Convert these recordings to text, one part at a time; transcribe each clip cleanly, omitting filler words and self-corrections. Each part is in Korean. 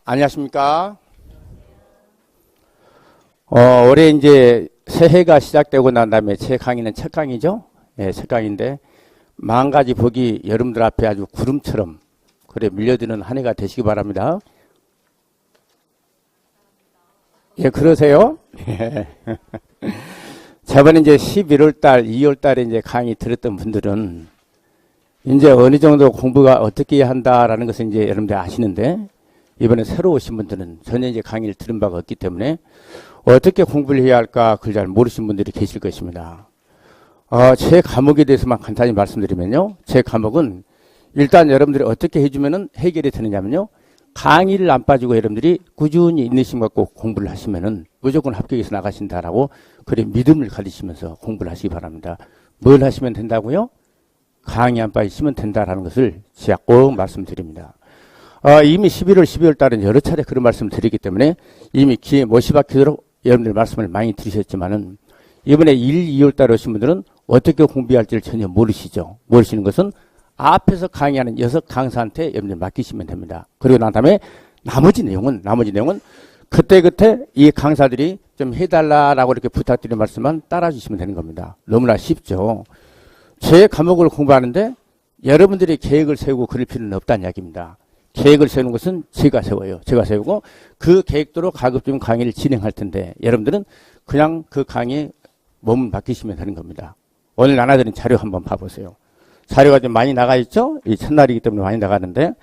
안녕하십니까. 올해 이제 새해가 시작되고 난 다음에 제 강의는 첫 강의죠. 예, 첫 강의인데, 만 가지 복이 여러분들 앞에 아주 구름처럼, 그래, 밀려드는 한 해가 되시기 바랍니다. 예, 그러세요? 예. 저번에 이제 11월 달, 2월 달에 이제 강의 들었던 분들은 이제 어느 정도 공부가 어떻게 해야 한다라는 것을 이제 여러분들 아시는데, 이번에 새로 오신 분들은 전혀 이제 강의를 들은 바가 없기 때문에 어떻게 공부를 해야 할까 그걸 잘 모르신 분들이 계실 것입니다. 제 과목에 대해서만 간단히 말씀드리면요. 제 과목은 일단 여러분들이 어떻게 해주면은 해결이 되느냐면요. 강의를 안 빠지고 여러분들이 꾸준히 인내심 갖고 공부를 하시면은 무조건 합격해서 나가신다라고 그래 믿음을 가지시면서 공부를 하시기 바랍니다. 뭘 하시면 된다고요? 강의 안 빠지시면 된다라는 것을 제가 꼭 말씀드립니다. 이미 11월, 12월 달은 여러 차례 그런 말씀을 드리기 때문에 이미 귀에 못이 박히도록 여러분들 말씀을 많이 들으셨지만은 이번에 1, 2월 달에 오신 분들은 어떻게 공부할지를 전혀 모르시죠. 모르시는 것은 앞에서 강의하는 6 강사한테 여러분들 맡기시면 됩니다. 그리고 난 다음에 나머지 내용은 그때 이 강사들이 좀 해달라라고 이렇게 부탁드리는 말씀만 따라주시면 되는 겁니다. 너무나 쉽죠. 제 과목을 공부하는데 여러분들이 계획을 세우고 그럴 필요는 없다는 이야기입니다. 계획을 세우는 것은 제가 세워요. 제가 세우고 그 계획대로 가급적 강의를 진행할 텐데 여러분들은 그냥 그 강의에 몸을 맡기시면 되는 겁니다. 오늘 나눠드린 자료 한번 봐보세요. 자료가 좀 많이 나가 있죠? 이 첫날이기 때문에 많이 나가는데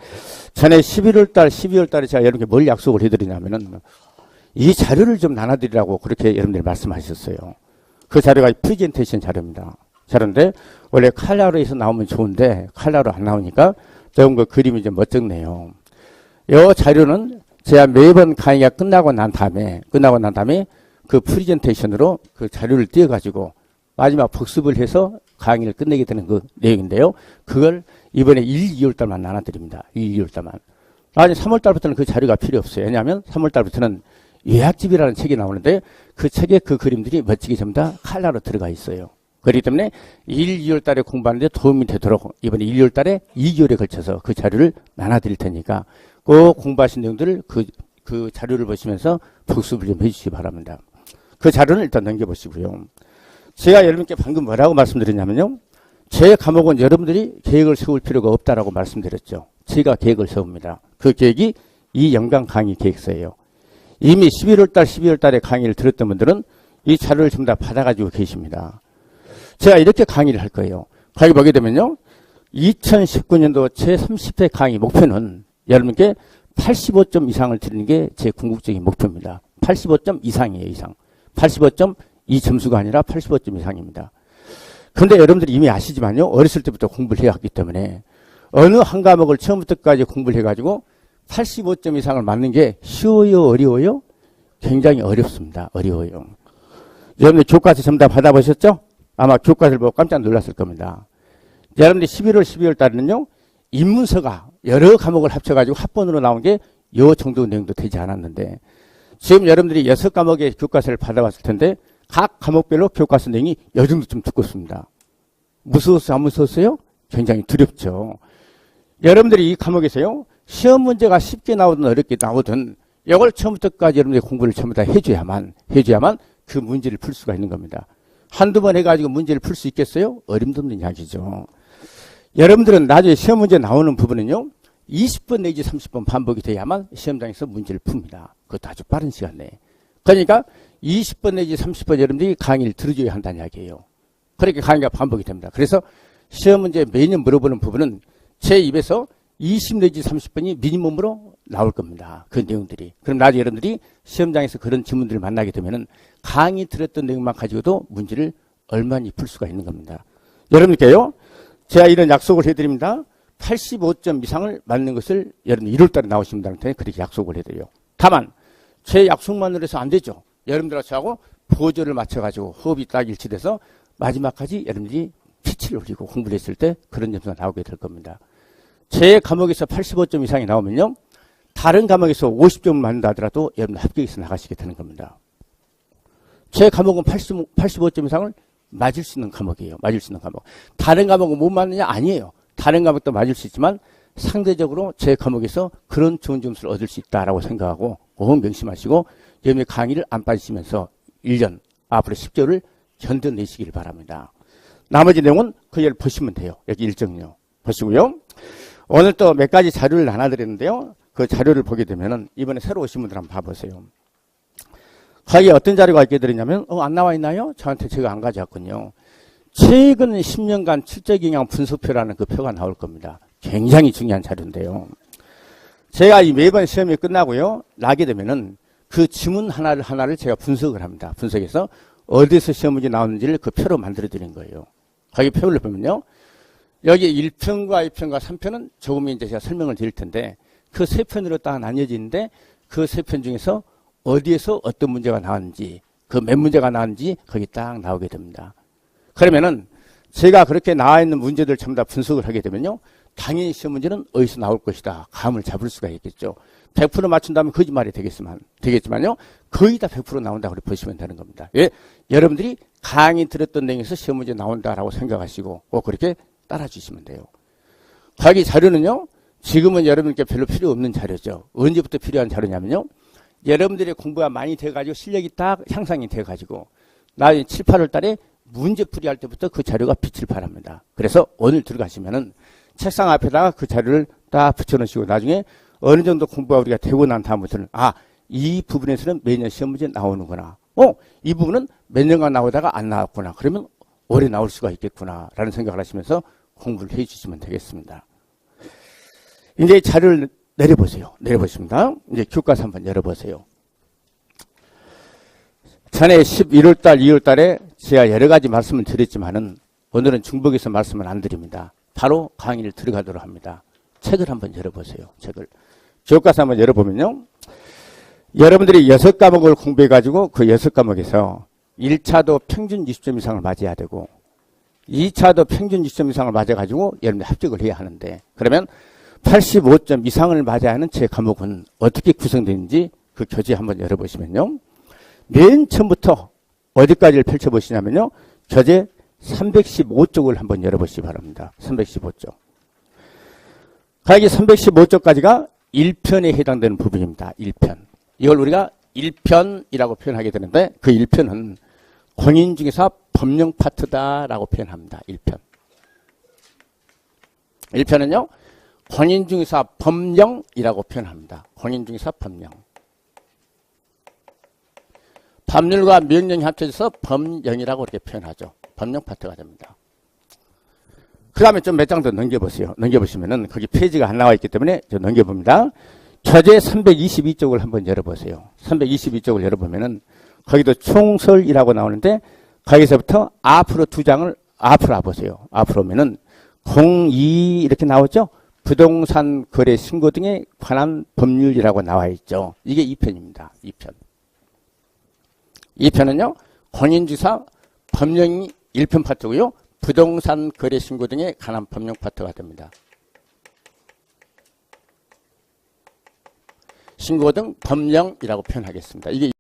전에 11월 달, 12월 달에 제가 여러분께 뭘 약속을 해드리냐면은 이 자료를 좀 나눠드리라고 그렇게 여러분들이 말씀하셨어요. 그 자료가 프레젠테이션 자료입니다. 자료인데 원래 칼라로에서 나오면 좋은데 칼라로 안 나오니까 조금 그 그림이 좀 멋쩍네요. 이 자료는 제가 매번 강의가 끝나고 난 다음에 그 프레젠테이션으로 그 자료를 띄워가지고 마지막 복습을 해서 강의를 끝내게 되는 그 내용인데요. 그걸 이번에 1, 2월 달만 나눠드립니다. 1, 2월 달만. 나중에 3월 달부터는 그 자료가 필요 없어요. 왜냐하면 3월 달부터는 예약집이라는 책이 나오는데 그 책에 그 그림들이 멋지게 전부 다 칼라로 들어가 있어요. 그렇기 때문에 1, 2월 달에 공부하는데 도움이 되도록 이번에 1, 2월 달에 2개월에 걸쳐서 그 자료를 나눠드릴 테니까 꼭 공부하신 내용들을 그 자료를 보시면서 복습을 좀 해주시기 바랍니다. 그 자료는 일단 넘겨보시고요. 제가 여러분께 방금 뭐라고 말씀드렸냐면요. 제 과목은 여러분들이 계획을 세울 필요가 없다라고 말씀드렸죠. 제가 계획을 세웁니다. 그 계획이 이 연강 강의 계획서예요. 이미 11월 달, 12월 달에 강의를 들었던 분들은 이 자료를 전부 다 받아가지고 계십니다. 제가 이렇게 강의를 할 거예요. 강의 보게 되면요. 2019년도 제30회 강의 목표는 여러분께 85점 이상을 드리는 게 제 궁극적인 목표입니다. 85점 이상이에요, 이상. 85점 이 점수가 아니라 85점 이상입니다. 그런데 여러분들이 이미 아시지만요. 어렸을 때부터 공부를 해왔기 때문에 어느 한 과목을 처음부터까지 공부를 해가지고 85점 이상을 맞는 게 쉬워요, 어려워요? 굉장히 어렵습니다. 어려워요. 여러분들 교과서 전부 다 받아보셨죠? 아마 교과서를 보고 깜짝 놀랐을 겁니다. 여러분들 11월, 12월 달에는요. 인문서가 여러 과목을 합쳐가지고 합본으로 나온 게 요 정도 내용도 되지 않았는데 지금 여러분들이 6과목의 교과서를 받아봤을 텐데 각 과목별로 교과서 내용이 요 정도쯤 두껍습니다. 무서웠어요? 안 무서웠어요? 굉장히 두렵죠. 여러분들이 이 과목에서요. 시험 문제가 쉽게 나오든 어렵게 나오든 이걸 처음부터까지 여러분들이 공부를 전부 다 해줘야만 그 문제를 풀 수가 있는 겁니다. 한두 번 해가지고 문제를 풀 수 있겠어요? 어림도 없는 이야기죠. 여러분들은 나중에 시험 문제 나오는 부분은요. 20번 내지 30번 반복이 돼야만 시험장에서 문제를 풉니다. 그것도 아주 빠른 시간 내에. 그러니까 20번 내지 30번 여러분들이 강의를 들어줘야 한다는 이야기예요. 그렇게 강의가 반복이 됩니다. 그래서 시험 문제 매년 물어보는 부분은 제 입에서 20 내지 30번이 미니멈으로 나올 겁니다. 그 내용들이. 그럼 나중에 여러분들이 시험장에서 그런 질문들을 만나게 되면은 강의 들었던 내용만 가지고도 문제를 얼마나 풀 수가 있는 겁니다. 여러분께요. 제가 이런 약속을 해드립니다. 85점 이상을 맞는 것을 여러분 1월 달에 나오신 분들한테 그렇게 약속을 해드려요. 다만 제 약속만으로 해서 안 되죠. 여러분들하고 저하고 보조를 맞춰가지고 호흡이 딱 일치돼서 마지막까지 여러분들이 피치를 흘리고 공부를 했을 때 그런 점수가 나오게 될 겁니다. 제 과목에서 85점 이상이 나오면요. 다른 과목에서 50점을 맞는다 하더라도 여러분들 합격해서 나가시게 되는 겁니다. 제 과목은 85점 이상을 맞을 수 있는 과목이에요. 맞을 수 있는 과목. 다른 과목은 못 맞느냐? 아니에요. 다른 과목도 맞을 수 있지만 상대적으로 제 과목에서 그런 좋은 점수를 얻을 수 있다라고 생각하고 꼭 명심하시고 여러분의 강의를 안 빠지시면서 1년 앞으로 10개월을 견뎌내시길 바랍니다. 나머지 내용은 그걸 보시면 돼요. 여기 일정요. 보시고요. 오늘 또 몇 가지 자료를 나눠드렸는데요. 그 자료를 보게 되면은 이번에 새로 오신 분들 한번 봐보세요. 거기에 어떤 자료가 있게 되냐면 안 나와 있나요? 저한테 제가 안 가져왔군요. 최근 10년간 출제경향 분석표라는 그 표가 나올 겁니다. 굉장히 중요한 자료인데요. 제가 이 매번 시험이 끝나고요. 나게 되면은 그 지문 하나를 제가 분석을 합니다. 분석해서 어디서 시험 문제 나오는지를 그 표로 만들어 드린 거예요. 거기 표를 보면요. 여기 1편과 2편과 3편은 조금 이제 제가 설명을 드릴 텐데 그 세 편으로 딱 나뉘어지는데 그 세 편 중에서 어디에서 어떤 문제가 나왔는지 그 몇 문제가 나왔는지 거기 딱 나오게 됩니다. 그러면은 제가 그렇게 나와 있는 문제들 전부 다 분석을 하게 되면요. 당연히 시험 문제는 어디서 나올 것이다. 감을 잡을 수가 있겠죠. 100% 맞춘다면 거짓말이 되겠지만요. 거의 다 100% 나온다고 보시면 되는 겁니다. 예? 여러분들이 강의 들었던 내용에서 시험 문제 나온다라고 생각하시고 꼭 그렇게 따라주시면 돼요. 거기 자료는요. 지금은 여러분께 별로 필요 없는 자료죠. 언제부터 필요한 자료냐면요. 여러분들의 공부가 많이 돼가지고 실력이 딱 향상이 돼가지고 나중에 7, 8월 달에 문제풀이 할 때부터 그 자료가 빛을 발합니다. 그래서 오늘 들어가시면은 책상 앞에다가 그 자료를 딱 붙여놓으시고 나중에 어느 정도 공부가 우리가 되고 난 다음부터는 이 부분에서는 매년 시험 문제 나오는구나. 이 부분은 몇 년간 나오다가 안 나왔구나. 그러면 올해 나올 수가 있겠구나. 라는 생각을 하시면서 공부를 해 주시면 되겠습니다. 이제 자료를 내려보세요. 내려보십니다. 이제 교과서 한번 열어보세요. 전에 11월 달, 2월 달에 제가 여러 가지 말씀을 드렸지만은 오늘은 중복해서 말씀을 안 드립니다. 바로 강의를 들어가도록 합니다. 책을 한번 열어보세요. 책을. 교과서 한번 열어보면요. 여러분들이 6과목을 공부해가지고 그 6과목에서 1차도 평균 20점 이상을 맞아야 되고 2차도 평균 20점 이상을 맞아가지고 여러분들 합격을 해야 하는데 그러면 85점 이상을 맞아야 하는 제 과목은 어떻게 구성되는지 그 교재 한번 열어보시면요. 맨 처음부터 어디까지를 펼쳐보시냐면요. 교재 315쪽을 한번 열어보시기 바랍니다. 315쪽. 거기 315쪽까지가 1편에 해당되는 부분입니다. 1편. 이걸 우리가 1편이라고 표현하게 되는데 그 1편은 공인중개사 법령 파트다라고 표현합니다. 1편. 1편은요. 공인중개사 법령이라고 표현합니다. 공인중개사 법령. 법률과 명령이 합쳐져서 법령이라고 이렇게 표현하죠. 법령 파트가 됩니다. 그 다음에 좀 몇 장 더 넘겨보세요. 넘겨보시면은 거기 페이지가 안 나와 있기 때문에 저 넘겨봅니다. 교재 322쪽을 한번 열어보세요. 322쪽을 열어보면은 거기도 총설이라고 나오는데 거기서부터 앞으로 두 장을 앞으로 와보세요. 앞으로 오면은 02 이렇게 나오죠. 부동산 거래 신고 등에 관한 법률이라고 나와 있죠. 이게 2편입니다. 2편. 2편은요. 공인중개사 법령이 1편 파트고요. 부동산 거래 신고 등에 관한 법령 파트가 됩니다. 신고 등 법령이라고 표현하겠습니다. 이게